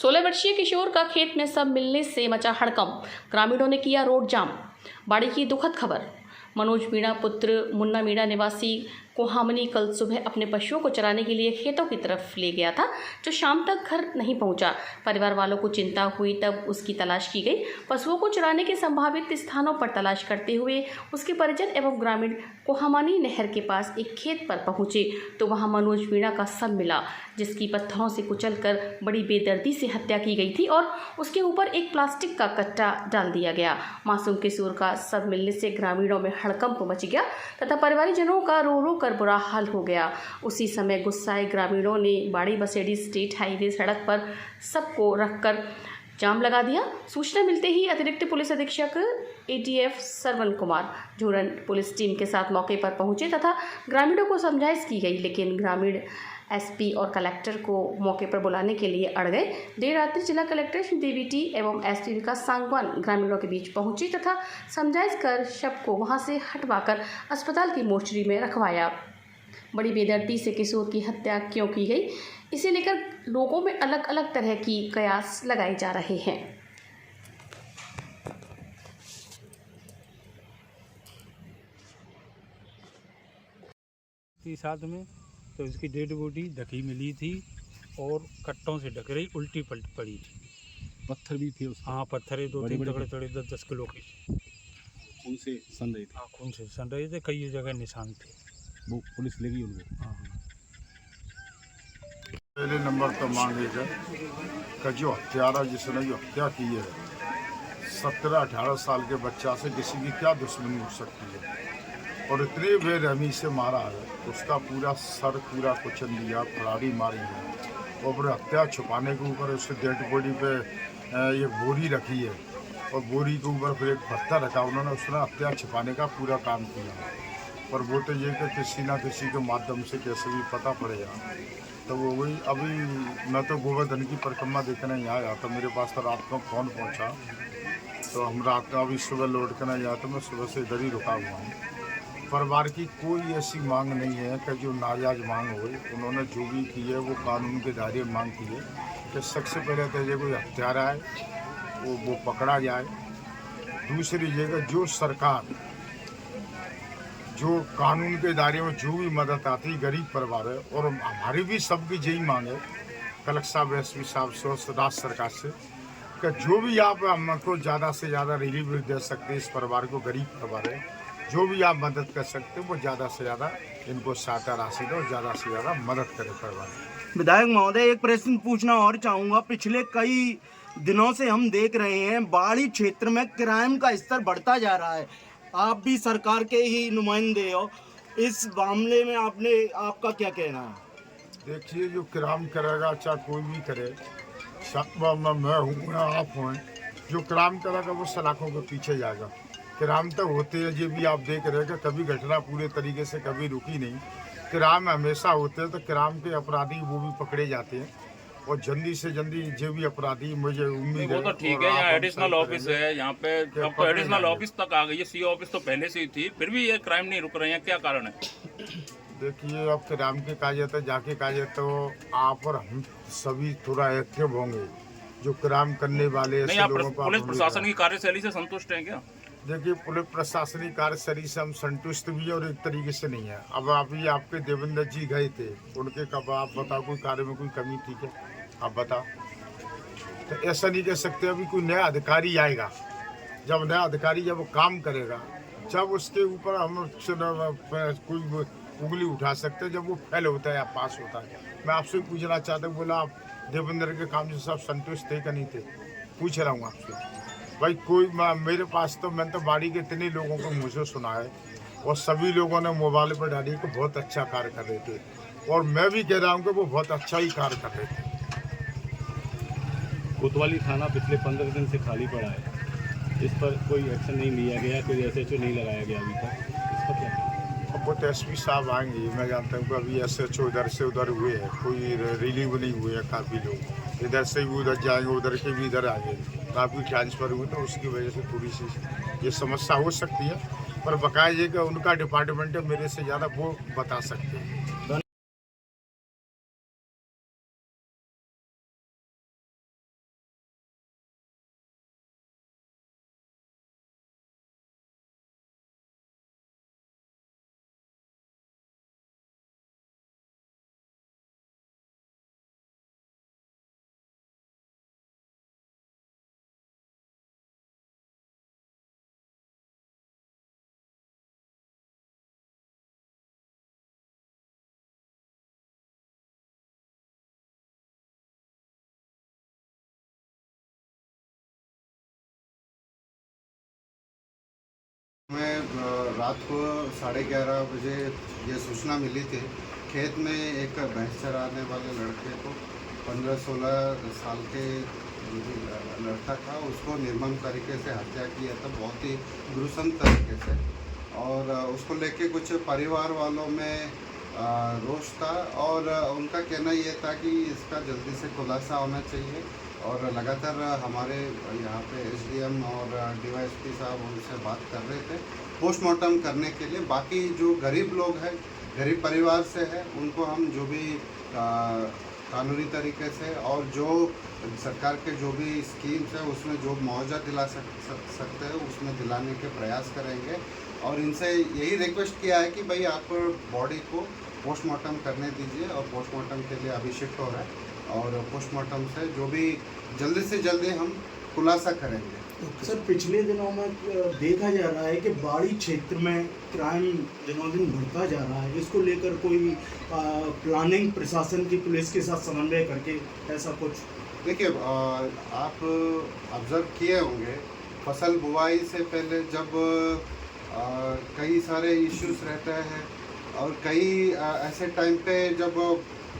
16 वर्षीय किशोर का खेत में शव मिलने से मचा हड़कंप। ग्रामीणों ने किया रोड जाम। बाड़ी की दुखद खबर। मनोज मीणा पुत्र मुन्ना मीणा निवासी कोहामनी कल सुबह अपने पशुओं को चराने के लिए खेतों की तरफ ले गया था, जो शाम तक घर नहीं पहुंचा। परिवार वालों को चिंता हुई, तब उसकी तलाश की गई। पशुओं को चराने के संभावित स्थानों पर तलाश करते हुए उसके परिजन एवं ग्रामीण कोहामनी नहर के पास एक खेत पर पहुंचे तो वहां मनोज मीणा का शव मिला, जिसकी पत्थरों से कुचलकर बड़ी बेदर्दी से हत्या की गई थी और उसके ऊपर एक प्लास्टिक का कट्टा डाल दिया गया। मासूम किशोर का शव मिलने से ग्रामीणों में हड़कंप मच गया तथा परिवारजनों का रो रो कर बुरा हाल हो गया। उसी समय गुस्साए ग्रामीणों ने बाड़ी बसेड़ी स्टेट हाईवे सड़क पर सबको रखकर जाम लगा दिया। सूचना मिलते ही अतिरिक्त पुलिस अधीक्षक ATF Sarwan Kumar Jhuran police team के साथ मौके पर पहुंचे तथा ग्रामीणों को समझाइश की गई, लेकिन ग्रामीण SP और कलेक्टर को मौके पर बुलाने के लिए अड़ गए। देर रात्रि जिला कलेक्टर श्रीदेवी टी एवं SP विकास सांगवान ग्रामीणों के बीच पहुंची तथा समझाइश कर शव को वहां से हटवाकर अस्पताल की मोर्चरी में रखवाया। बड़ी बेदर्दी से किशोर की हत्या क्यों की गई, इसे लेकर लोगों में अलग अलग तरह की कयास लगाए जा रहे हैं। साथ में तो इसकी डेड बॉडी ढकी मिली थी और कट्टों से ढक रही, उल्टी पलट पड़ी थी। पत्थर भी थे उसमें। हाँ, पत्थर दो तीन तगड़े 10-10 किलो के खून से सन रहे थे। हाँ, खून से सन रहे थे, कई जगह निशान थे। वो पुलिस ले गई उनको। हाँ, पहले नंबर पर मांगेगा कि जो हत्यारा जिसने जो हत्या की है 17-18 साल के बच्चा से किसी की क्या दुश्मनी हो सकती है, और इतने बेरहमी से मारा है, उसका पूरा सर पूरा कुचल दिया, फरारी मारी है और फिर हत्या छुपाने के ऊपर उससे डेड बॉडी पे ये बोरी रखी है और बोरी के ऊपर फिर एक पत्थर रखा। उन्होंने उसने हत्या छुपाने का पूरा काम किया, पर वो तो ये कि किसी ना किसी के माध्यम से कैसे भी पता पड़ेगा। तो वो वही अभी मैं तो गोवर्धन की परिक्रमा देखने ही आया, तो मेरे पास तो रात को फ़ोन पहुंचा, तो हम रात को अभी सुबह लौट कर नहीं आया, तो मैं सुबह से इधर ही रुका हुआ हूँ। परिवार की कोई ऐसी मांग नहीं है कि जो नाजायज मांग हो। उन्होंने जो भी की है वो कानून के दायरे में मांग की है कि सबसे पहले तो ये कोई हत्यारा है वो पकड़ा जाए। दूसरी जगह जो सरकार जो कानून के दायरे में जो भी मदद आती गरीब परिवार है, और हमारी भी सबकी यही मांग है कलेक्टर साहब SP साहब से और राज्य सरकार से कि जो भी आप हमको ज़्यादा से ज़्यादा रिलीफ दे सकते हैं, इस परिवार को गरीब परिवार है, जो भी आप मदद कर सकते हैं वो ज़्यादा से ज़्यादा इनको सहायता राशि दो, ज़्यादा से ज़्यादा मदद करें परिवार। विधायक महोदय, एक प्रश्न पूछना और चाहूँगा। पिछले कई दिनों से हम देख रहे हैं बाड़ी क्षेत्र में क्राइम का स्तर बढ़ता जा रहा है। आप भी सरकार के ही नुमाइंदे हो, इस मामले में आपका क्या कहना है? देखिए, जो क्राइम करेगा चाहे कोई भी करे, मैं हूँ या आप हैं, जो क्राइम करेगा वो सलाखों के पीछे जाएगा। क्राइम तो होते हैं, ये भी आप देख रहे हैं कि कभी घटना पूरे तरीके से कभी रुकी नहीं। क्राइम हमेशा होते हैं, तो क्राइम के अपराधी वो भी पकड़े जाते हैं और जल्दी से जल्दी जो भी अपराधी, मुझे उम्मीद है वो तो ठीक है। यहाँ एडिशनल ऑफिस है, यहाँ पे अब तो एडिशनल ऑफिस तक आ गई है। CO ऑफिस तो पहले से ही थी, फिर भी ये क्राइम नहीं रुक रहे हैं, क्या कारण है? देखिए, अब क्राइम के काज तो जाके काज तो आप और हम सभी थोड़ा एक्टिव होंगे। जो क्राइम करने वाले नहीं, आप पुलिस प्रशासन की कार्यशैली से संतुष्ट हैं क्या? देखिए, पुलिस प्रशासनिक कार्यशैली से हम संतुष्ट भी है और एक तरीके से नहीं है। अब अभी आपके देवेंद्र जी गए थे, उनके कब आप बताओ कोई कार्य में कोई कमी थी क्या? आप बताओ। तो ऐसा नहीं कह सकते। अभी कोई नया अधिकारी आएगा, जब नया अधिकारी जब वो काम करेगा, जब उसके ऊपर हम कोई उंगली उठा सकते हैं, जब वो फेल होता है या पास होता है। मैं आपसे पूछना चाहता हूँ, बोला आप देवेंद्र के काम से सब संतुष्ट थे कि नहीं थे? पूछ रहा हूँ आपसे भाई। कोई मेरे पास तो मैंने तो बाड़ी के इतने लोगों को मुझे सुना है और सभी लोगों ने मोबाइल पर डाली कि बहुत अच्छा कार्य कर रहे थे, और मैं भी कह रहा हूँ कि वो बहुत अच्छा ही कार्य कर रहे थे। कोतवाली थाना पिछले 15 दिन से खाली पड़ा है, इस पर कोई एक्शन नहीं लिया गया, कोई SHO नहीं लगाया गया अभी तक, इस पर क्या? अब वो तो SP साहब आएंगे। मैं जानता हूँ कि अभी SHO इधर से उधर हुए हैं, कोई रिलीव नहीं हुए हैं। काफ़ी लोग इधर से भी उधर जाएंगे, उधर के भी इधर आएंगे, काफ़ी ट्रांसफ़र हुए, तो उसकी वजह से थोड़ी सी ये समस्या हो सकती है। पर बकाया ये कि उनका डिपार्टमेंट है, मेरे से ज़्यादा वो बता सकते हैं। हमें रात को 11:30 बजे ये सूचना मिली थी। खेत में एक भैंस चराने वाले लड़के को 15-16 साल के जो भी लड़का था उसको निर्मम तरीके से हत्या किया था, बहुत ही gruesome तरीके से। और उसको लेके कुछ परिवार वालों में रोष था और उनका कहना ये था कि इसका जल्दी से खुलासा होना चाहिए। और लगातार हमारे यहाँ पे एसडीएम और डीवाईएसपी साहब उनसे बात कर रहे थे पोस्टमार्टम करने के लिए। बाकी जो गरीब लोग हैं, गरीब परिवार से है, उनको हम जो भी कानूनी तरीके से और जो सरकार के जो भी स्कीम्स है उसमें जो मुआवजा दिला सकते हैं उसमें दिलाने के प्रयास करेंगे। और इनसे यही रिक्वेस्ट किया है कि भाई आप बॉडी को पोस्टमार्टम करने दीजिए और पोस्टमार्टम के लिए अभी शिफ्ट हो रहा है और पोस्टमार्टम से जो भी जल्दी से जल्दी हम खुलासा करेंगे। सर, पिछले दिनों में देखा जा रहा है कि बाड़ी क्षेत्र में क्राइम दिनों दिन बढ़ता जा रहा है। इसको लेकर कोई प्लानिंग प्रशासन की पुलिस के साथ समन्वय करके ऐसा कुछ? देखिए, आप ऑब्जर्व किए होंगे फसल बुआई से पहले जब कई सारे इश्यूज रहते हैं और कई ऐसे टाइम पे जब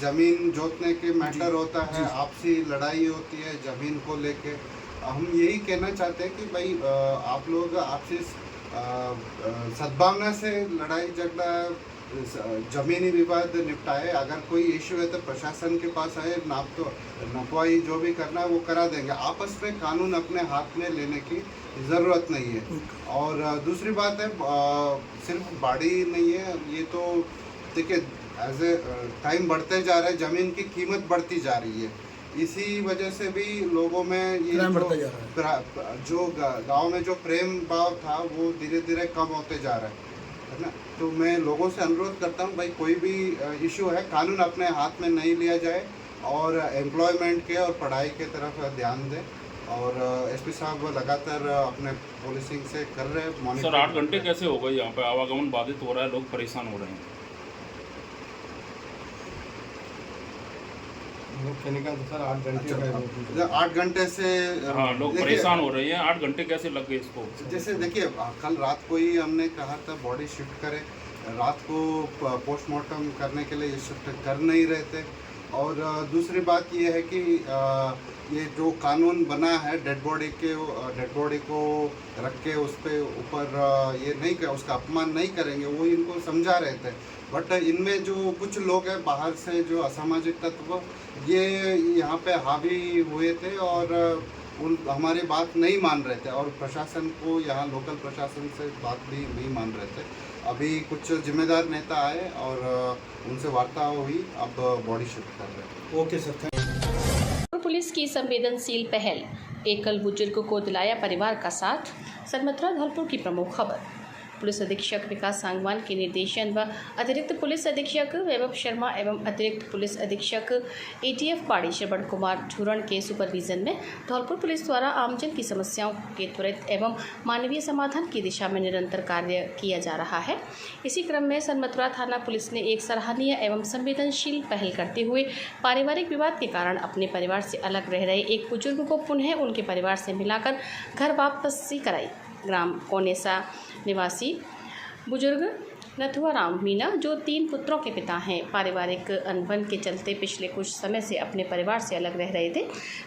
ज़मीन जोतने के मैटर होता है, आपसी लड़ाई होती है ज़मीन को लेके। हम यही कहना चाहते हैं कि भाई आप लोग आपसी सद्भावना से लड़ाई झगड़ा ज़मीनी विवाद निपटाए। अगर कोई इशू है तो प्रशासन के पास आए, नपवाई जो भी करना है वो करा देंगे। आपस में कानून अपने हाथ में लेने की ज़रूरत नहीं है। और दूसरी बात है, सिर्फ बाड़ी नहीं है ये तो, देखिए एज ए टाइम बढ़ते जा रहा है, ज़मीन की कीमत बढ़ती जा रही है। इसी वजह से भी लोगों में ये जो गांव में जो प्रेम भाव था वो धीरे धीरे कम होते जा रहा है ना। तो मैं लोगों से अनुरोध करता हूँ भाई कोई भी इशू है कानून अपने हाथ में नहीं लिया जाए और एम्प्लॉयमेंट के और पढ़ाई के तरफ ध्यान दें। और एसपी साहब लगातार अपने पुलिसिंग से कर रहे हैं। सर 8 घंटे कैसे हो गए? यहाँ पे आवागमन बाधित हो रहा है, लोग परेशान हो रहे हैं। सर 8 घंटे से हाँ, लोग परेशान हो रहे हैं। 8 घंटे कैसे लग गए इसको? जैसे देखिए, कल रात को ही हमने कहा था बॉडी शिफ्ट करें, रात को पोस्टमार्टम करने के लिए शिफ्ट कर नहीं रहे थे। और दूसरी बात ये है कि ये जो कानून बना है डेड बॉडी को रख के उस पे ऊपर ये नहीं कर, उसका अपमान नहीं करेंगे, वो इनको समझा रहे थे। बट इनमें जो कुछ लोग हैं बाहर से जो असामाजिक तत्व ये यहाँ पे हावी हुए थे और हमारी बात नहीं मान रहे थे और प्रशासन को, यहाँ लोकल प्रशासन से बात भी नहीं मान रहे थे। अभी कुछ जिम्मेदार नेता आए और उनसे वार्ता हुई, अब बॉडी शिफ्ट कर रहे हैं। Okay sir. पुलिस की संवेदनशील पहल, एकल बुजुर्ग को दिलाया परिवार का साथ। सनमथुरा धौलपुर की प्रमुख खबर। पुलिस अधीक्षक विकास सांगवान के निर्देशन व अतिरिक्त पुलिस अधीक्षक वैभव शर्मा एवं अतिरिक्त पुलिस अधीक्षक एटीएफ बाड़ी श्रवण कुमार झुरण के सुपरविजन में धौलपुर पुलिस द्वारा आमजन की समस्याओं के त्वरित एवं मानवीय समाधान की दिशा में निरंतर कार्य किया जा रहा है। इसी क्रम में सनमथुरा थाना पुलिस ने एक सराहनीय एवं संवेदनशील पहल करते हुए पारिवारिक विवाद के कारण अपने परिवार से अलग रह रहे एक बुजुर्ग को पुनः उनके परिवार से मिलाकर घर वापसी कराई। ग्राम कोनेसा निवासी बुजुर्ग नथुआराम मीणा, जो 3 पुत्रों के पिता हैं, पारिवारिक अनबन के चलते पिछले कुछ समय से अपने परिवार से अलग रह रहे थे।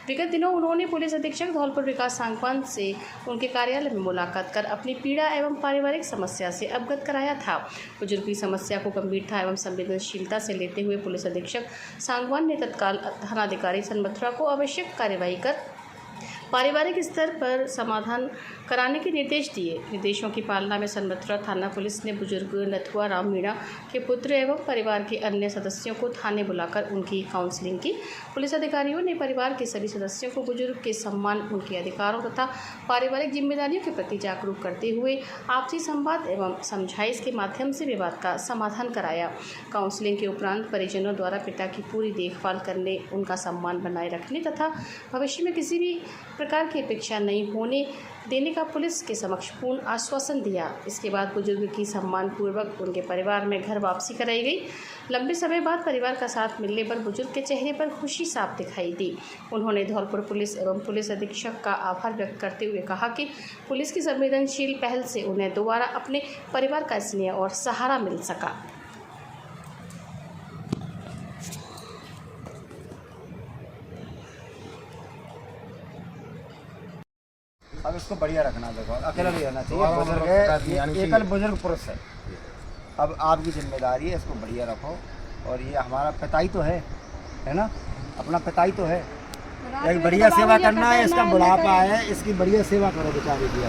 विगत दिनों उन्होंने पुलिस अधीक्षक धौलपुर विकास सांगवान से उनके कार्यालय में मुलाकात कर अपनी पीड़ा एवं पारिवारिक समस्या से अवगत कराया था। बुजुर्ग की समस्या को गंभीरता एवं संवेदनशीलता से लेते हुए पुलिस अधीक्षक सांगवान ने तत्काल थानाधिकारी सनमथुरा को आवश्यक कार्यवाही कर पारिवारिक स्तर पर समाधान कराने के निर्देश दिए। निर्देशों की पालना में सनमथुरा थाना पुलिस ने बुजुर्ग नथुआराम मीणा के पुत्र एवं परिवार के अन्य सदस्यों को थाने बुलाकर उनकी काउंसलिंग की। पुलिस अधिकारियों ने परिवार के सभी सदस्यों को बुजुर्ग के सम्मान, उनके अधिकारों तथा पारिवारिक जिम्मेदारियों के प्रति जागरूक करते हुए आपसी संवाद एवं समझाइश के माध्यम से विवाद का समाधान कराया। काउंसलिंग के उपरांत परिजनों द्वारा पिता की पूरी देखभाल करने, उनका सम्मान बनाए रखने तथा भविष्य में किसी भी प्रकार की अपेक्षा नहीं होने देने का पुलिस के समक्ष पूर्ण आश्वासन दिया। इसके बाद बुजुर्ग की सम्मानपूर्वक उनके परिवार में घर वापसी कराई गई। लंबे समय बाद परिवार का साथ मिलने पर बुजुर्ग के चेहरे पर खुशी साफ दिखाई दी। उन्होंने धौलपुर पुलिस एवं पुलिस अधीक्षक का आभार व्यक्त करते हुए कहा कि पुलिस की संवेदनशील पहल से उन्हें दोबारा अपने परिवार का स्नेह और सहारा मिल सका। अब इसको बढ़िया रखना, देखो अकेला नहीं रहना चाहिए, बुजुर्ग है, एकल बुजुर्ग पुरुष है। अब आपकी जिम्मेदारी है, इसको बढ़िया रखो। और ये हमारा पिता ही तो है ना, अपना पिता ही तो है। एक बढ़िया सेवा करना है, इसका बुढ़ापा है, इसकी बढ़िया सेवा करो बेचारे की।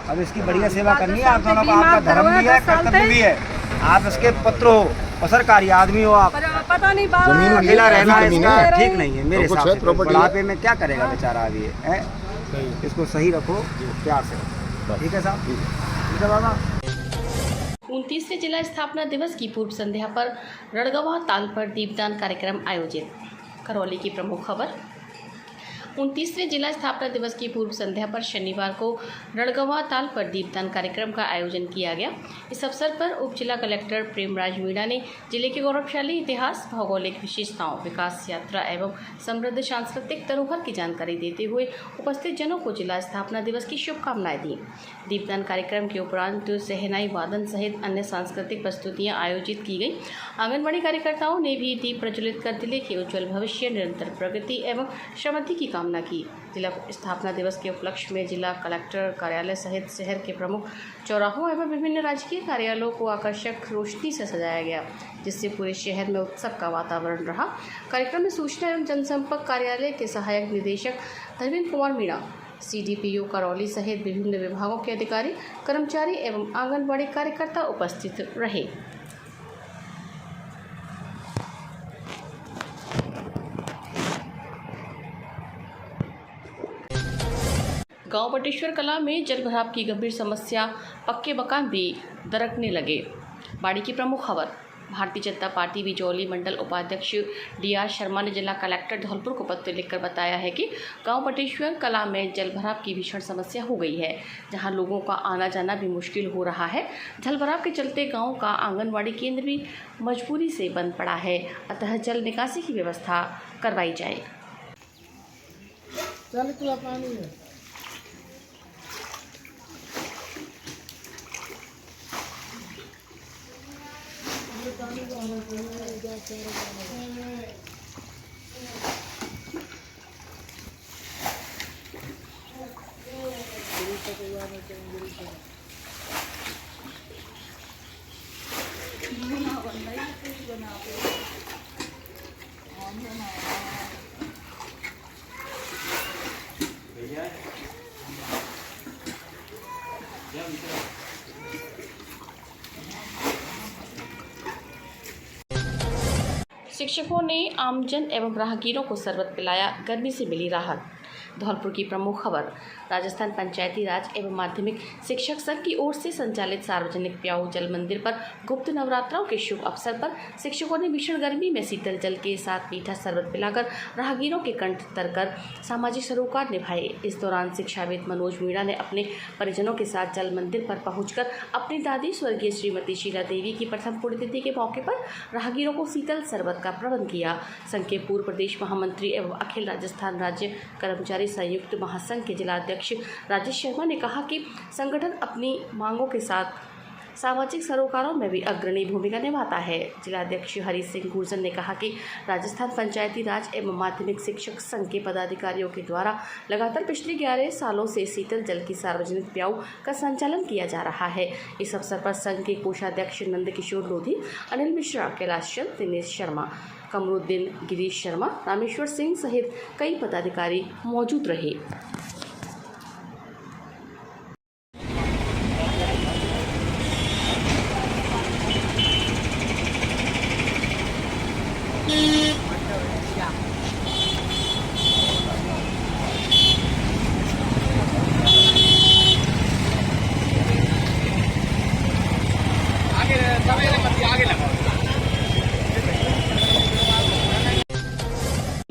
अब इसकी बढ़िया सेवा करनी है। आप दोनों को आपका धर्म भी है, कर्तव्य भी है। आप इसके पुत्र हो और सरकारी आदमी हो, आप पता नहीं जमीन अकेला रहना इसका ठीक नहीं है मेरे हिसाब से। बुढ़ापे में क्या करेगा बेचारा अभी है? इसको सही रखो, प्यार से रखो। ठीक है साहब, ठीक है बाबा। 29वें जिला स्थापना दिवस की पूर्व संध्या पर रड़गवा ताल पर दीपदान कार्यक्रम आयोजित। करौली की प्रमुख खबर। 29वें जिला स्थापना दिवस की पूर्व संध्या पर शनिवार को रड़गवा ताल पर दीपदान कार्यक्रम का आयोजन किया गया। इस अवसर पर उप जिला कलेक्टर प्रेमराज मीणा ने जिले के गौरवशाली इतिहास, भौगोलिक विशेषताओं, विकास यात्रा एवं समृद्ध सांस्कृतिक धरोहर की जानकारी देते हुए उपस्थित जनों को जिला स्थापना दिवस की शुभकामनाएं दी। दीपदान कार्यक्रम के उपरांत शहनाई वादन सहित अन्य सांस्कृतिक प्रस्तुतियां आयोजित की गई। आंगनबाड़ी कार्यकर्ताओं ने भी दीप प्रज्वलित कर जिले के उज्जवल भविष्य, निरंतर प्रगति एवं समृद्धि की कामना की। जिला स्थापना दिवस के उपलक्ष्य में जिला कलेक्टर कार्यालय सहित शहर के प्रमुख चौराहों एवं विभिन्न राजकीय कार्यालयों को आकर्षक रोशनी से सजाया गया, जिससे पूरे शहर में उत्सव का वातावरण रहा। कार्यक्रम में सूचना एवं जनसंपर्क कार्यालय के सहायक निदेशक धर्मेंद्र कुमार मीणा, CDPO करौली सहित विभिन्न विभागों के अधिकारी, कर्मचारी एवं आंगनबाड़ी कार्यकर्ता उपस्थित रहे। गांव बटेश्वर कला में जलभराव की गंभीर समस्या, पक्के मकान भी दरकने लगे। बाड़ी की प्रमुख खबर। भारतीय जनता पार्टी बिजौली मंडल उपाध्यक्ष DR शर्मा ने जिला कलेक्टर धौलपुर को पत्र लिखकर बताया है कि गांव बटेश्वर कला में जलभराव की भीषण समस्या हो गई है, जहां लोगों का आना जाना भी मुश्किल हो रहा है। जलभराव के चलते गांव का आंगनबाड़ी केंद्र भी मजबूरी से बंद पड़ा है, अतः जल निकासी की व्यवस्था करवाई जाए। शिक्षकों ने आमजन एवं राहगीरों को शरबत पिलाया, गर्मी से मिली राहत। धौलपुर की प्रमुख खबर। राजस्थान पंचायती राज एवं माध्यमिक शिक्षक संघ की ओर से संचालित सार्वजनिक प्याऊ जल मंदिर पर गुप्त नवरात्रों के शुभ अवसर पर शिक्षकों ने भीषण गर्मी में शीतल जल के साथ मीठा शरबत पिलाकर राहगीरों के कंठ तरकर सामाजिक सरोकार निभाए। इस दौरान शिक्षाविद मनोज मीणा ने अपने परिजनों के साथ जल मंदिर पर पहुंचकर अपनी दादी स्वर्गीय श्रीमती शीला देवी की प्रथम पुण्यतिथि के मौके पर राहगीरों को शीतल शरबत का प्रबंध किया। संघ के पूर्व प्रदेश महामंत्री एवं अखिल राजस्थान राज्य कर्मचारी संयुक्त महासंघ के जिलाध्यक्ष राजेश शर्मा ने कहा कि संगठन अपनी मांगों के साथ सामाजिक सरोकारों में भी अग्रणी भूमिका निभाता है। जिलाध्यक्ष हरि सिंह गुर्जर ने कहा कि राजस्थान पंचायती राज एवं माध्यमिक शिक्षक संघ के पदाधिकारियों के द्वारा लगातार पिछले 11 सालों से शीतल जल की सार्वजनिक प्याऊ का संचालन किया जा रहा है। इस अवसर पर संघ के कोषाध्यक्ष नंद किशोर लोधी, अनिल मिश्रा, कैलाश चंद, दिनेश शर्मा, कमरुद्दीन, गिरीश शर्मा, रामेश्वर सिंह सहित कई पदाधिकारी मौजूद रहे।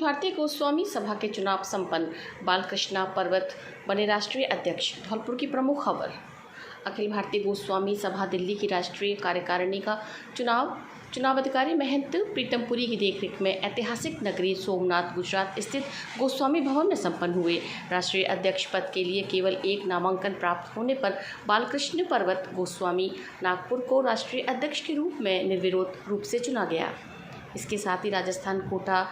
भारतीय गोस्वामी सभा के चुनाव संपन्न, बालकृष्णा पर्वत बने राष्ट्रीय अध्यक्ष। धौलपुर की प्रमुख खबर। अखिल भारतीय गोस्वामी सभा दिल्ली की राष्ट्रीय कार्यकारिणी का चुनाव अधिकारी महंत प्रीतमपुरी की देखरेख में ऐतिहासिक नगरी सोमनाथ गुजरात स्थित गोस्वामी भवन में संपन्न हुए। राष्ट्रीय अध्यक्ष पद के लिए केवल एक नामांकन प्राप्त होने पर बालकृष्ण पर्वत गोस्वामी नागपुर को राष्ट्रीय अध्यक्ष के रूप में निर्विरोध रूप से चुना गया। इसके साथ ही राजस्थान कोटा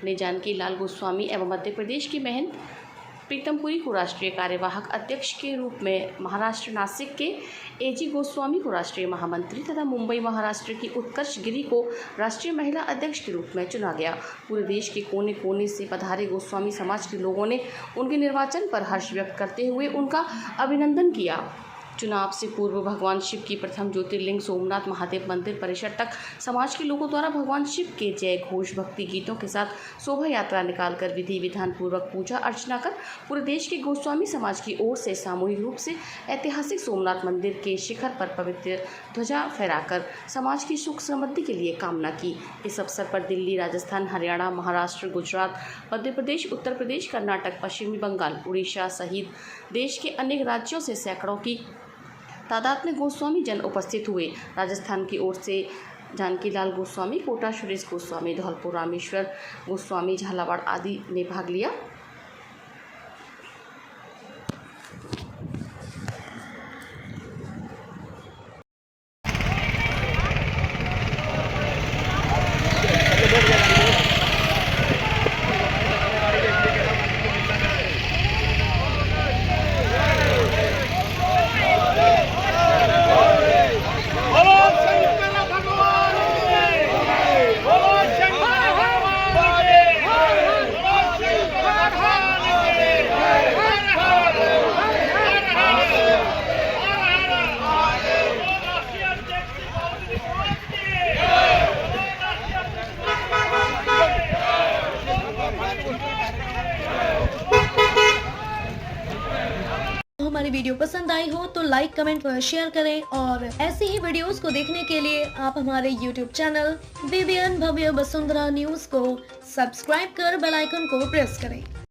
ने जानकी लाल गोस्वामी एवं मध्य प्रदेश की महंत प्रीतमपुरी को राष्ट्रीय कार्यवाहक अध्यक्ष के रूप में, महाराष्ट्र नासिक के एजी गोस्वामी को राष्ट्रीय महामंत्री तथा मुंबई महाराष्ट्र की उत्कर्ष गिरी को राष्ट्रीय महिला अध्यक्ष के रूप में चुना गया। पूरे देश के कोने कोने से पधारे गोस्वामी समाज के लोगों ने उनके निर्वाचन पर हर्ष व्यक्त करते हुए उनका अभिनंदन किया। चुनाव से पूर्व भगवान शिव की प्रथम ज्योतिर्लिंग सोमनाथ महादेव मंदिर परिसर तक समाज के लोगों द्वारा भगवान शिव के जय घोष भक्ति गीतों के साथ शोभा यात्रा निकालकर विधि विधान पूर्वक पूजा अर्चना कर पूरे देश के गोस्वामी समाज की ओर से सामूहिक रूप से ऐतिहासिक सोमनाथ मंदिर के शिखर पर पवित्र ध्वजा फहराकर समाज की सुख समृद्धि के लिए कामना की। इस अवसर पर दिल्ली, राजस्थान, हरियाणा, महाराष्ट्र, गुजरात, मध्य प्रदेश, उत्तर प्रदेश, कर्नाटक, पश्चिमी बंगाल, उड़ीसा सहित देश के अनेक राज्यों से सैकड़ों की तादाद में गोस्वामी जन उपस्थित हुए। राजस्थान की ओर से जानकी लाल गोस्वामी, कोटा सुरेश गोस्वामी, धौलपुर रामेश्वर गोस्वामी, झालावाड़ आदि ने भाग लिया। हमारी वीडियो पसंद आई हो तो लाइक, कमेंट व शेयर करें और ऐसे ही वीडियोस को देखने के लिए आप हमारे YouTube चैनल VBN भव्य वसुंधरा न्यूज को सब्सक्राइब कर बेल आइकन को प्रेस करें।